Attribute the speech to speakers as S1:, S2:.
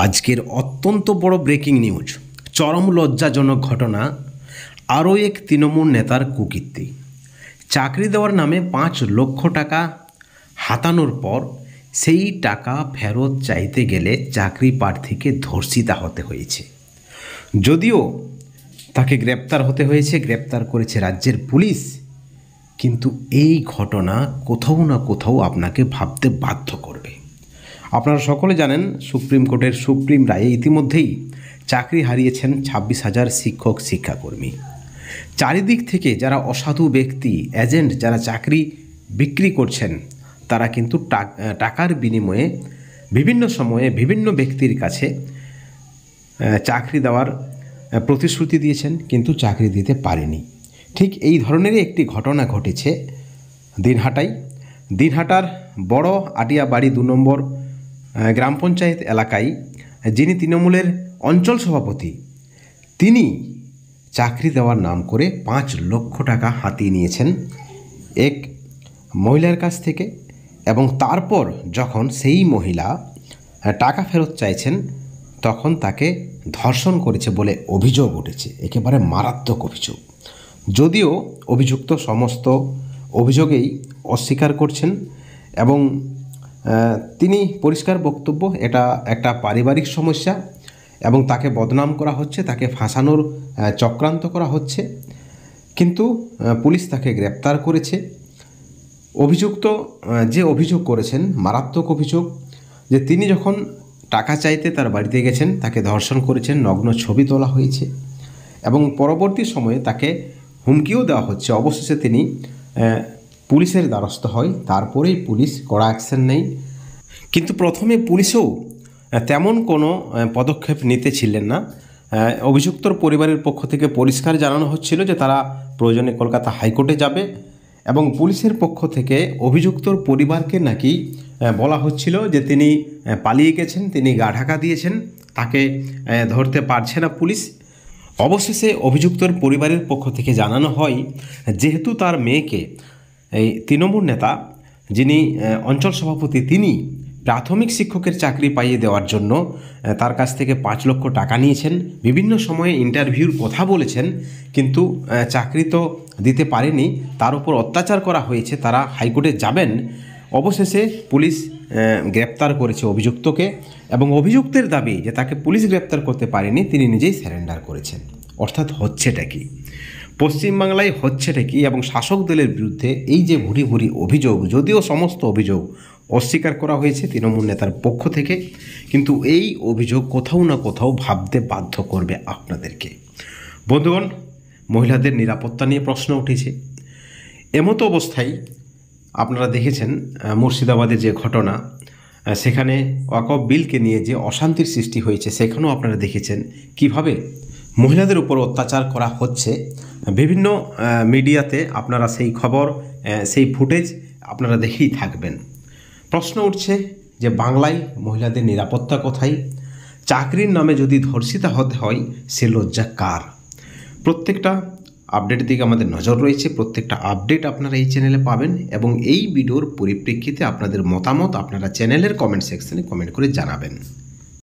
S1: আজকের অত্যন্ত বড় ব্রেকিং নিউজ, চরম লজ্জাজনক ঘটনা। আরও এক তৃণমূল নেতার কুকীর্তি। চাকরি দেওয়ার নামে 5 লক্ষ টাকা হাতানোর পর সেই টাকা ফেরত চাইতে গেলে চাকরি প্রার্থীকে ধর্ষিতা হতে হয়েছে। যদিও তাকে গ্রেপ্তার হতে হয়েছে, গ্রেপ্তার করেছে রাজ্যের পুলিশ, কিন্তু এই ঘটনা কোথাও না কোথাও আপনাকে ভাবতে বাধ্য করবে। আপনারা সকলে জানেন, সুপ্রিম কোর্টের সুপ্রিম রায়ে ইতিমধ্যেই চাকরি হারিয়েছেন 26,000 শিক্ষক শিক্ষাকর্মী। চারিদিক থেকে যারা অসাধু ব্যক্তি, এজেন্ট যারা চাকরি বিক্রি করছেন, তারা কিন্তু টাকার বিনিময়ে বিভিন্ন সময়ে বিভিন্ন ব্যক্তির কাছে চাকরি দেওয়ার প্রতিশ্রুতি দিয়েছেন, কিন্তু চাকরি দিতে পারেনি। ঠিক এই ধরনেরই একটি ঘটনা ঘটেছে দিনহাটার বড় আটিয়াবাড়ি 2 নম্বর গ্রাম পঞ্চায়েত এলাকায়। যিনি তৃণমূলের অঞ্চল সভাপতি, তিনি চাকরি দেওয়ার নাম করে 5 লক্ষ টাকা হাতিয়ে নিয়েছেন এক মহিলার কাছ থেকে, এবং তারপর যখন সেই মহিলা টাকা ফেরত চাইছেন তখন তাকে ধর্ষণ করেছে বলে অভিযোগ উঠেছে। একেবারে মারাত্মক অভিযোগ। যদিও অভিযুক্ত সমস্ত অভিযোগেই অস্বীকার করছেন এবং তিনি পরিষ্কার বক্তব্য, এটা একটা পারিবারিক সমস্যা এবং তাকে বদনাম করা হচ্ছে, তাকে ফাঁসানোর চক্রান্ত করা হচ্ছে। কিন্তু পুলিশ তাকে গ্রেপ্তার করেছে। অভিযুক্ত যে অভিযোগ করেছেন, মারাত্মক অভিযোগ, যে তিনি যখন টাকা চাইতে তার বাড়িতে গেছেন, তাকে ধর্ষণ করেছেন, নগ্ন ছবি তোলা হয়েছে এবং পরবর্তী সময়ে তাকে হুমকিও দেওয়া হচ্ছে। অবশেষে তিনি পুলিশের দ্বারস্থ হয়, তারপরেই পুলিশ কড়া অ্যাকশন নেয়। কিন্তু প্রথমে পুলিশও তেমন কোনো পদক্ষেপ নিতে ছিলেন না। অভিযুক্তর পরিবারের পক্ষ থেকে পরিষ্কার জানানো হচ্ছিল যে তারা প্রয়োজনে কলকাতা হাইকোর্টে যাবে, এবং পুলিশের পক্ষ থেকে অভিযুক্তর পরিবারকে নাকি বলা হচ্ছিল যে তিনি পালিয়ে গেছেন, তিনি গা ঢাকা দিয়েছেন, তাকে ধরতে পারছে না পুলিশ। অবশেষে অভিযুক্তর পরিবারের পক্ষ থেকে জানানো হয়, যেহেতু তার মেয়েকে এই তৃণমূল নেতা যিনি অঞ্চল সভাপতি, তিনি প্রাথমিক শিক্ষকের চাকরি পাইয়ে দেওয়ার জন্য তার কাছ থেকে 5 লক্ষ টাকা নিয়েছেন, বিভিন্ন সময়ে ইন্টারভিউর কথা বলেছেন, কিন্তু চাকরি তো দিতে পারেনি, তার উপর অত্যাচার করা হয়েছে, তারা হাইকোর্টে যাবেন। অবশেষে পুলিশ গ্রেপ্তার করেছে অভিযুক্তকে, এবং অভিযুক্তের দাবি যে তাকে পুলিশ গ্রেপ্তার করতে পারেনি, তিনি নিজেই স্যারেন্ডার করেছেন। অর্থাৎ হচ্ছেটা কি, পশ্চিমবাংলায় হচ্ছেটা কি, এবং শাসক দলের বিরুদ্ধে এই যে ভুরি ভুরি অভিযোগ, যদিও সমস্ত অভিযোগ অস্বীকার করা হয়েছে তৃণমূল নেতার পক্ষ থেকে, কিন্তু এই অভিযোগ কোথাও না কোথাও ভাবতে বাধ্য করবে আপনাদেরকে। বন্ধুগণ, মহিলাদের নিরাপত্তা নিয়ে প্রশ্ন উঠেছে। এমতো অবস্থায় আপনারা দেখেছেন মুর্শিদাবাদের যে ঘটনা, সেখানে ওয়াকফ বিলকে নিয়ে যে অশান্তির সৃষ্টি হয়েছে, সেখানেও আপনারা দেখেছেন কিভাবে মহিলাদের উপর অত্যাচার করা হচ্ছে। বিভিন্ন মিডিয়াতে আপনারা সেই খবর, সেই ফুটেজ আপনারা দেখেই থাকবেন। প্রশ্ন উঠছে যে বাংলায় মহিলাদের নিরাপত্তা কোথায়? চাকরির নামে যদি ধর্ষিতা হতে হয়, সে লজ্জা কার? প্রত্যেকটা আপডেটের দিকে আমাদের নজর রয়েছে। প্রত্যেকটা আপডেট আপনারা এই চ্যানেলে পাবেন, এবং এই ভিডিওর পরিপ্রেক্ষিতে আপনাদের মতামত আপনারা চ্যানেলের কমেন্ট সেকশনে কমেন্ট করে জানাবেন।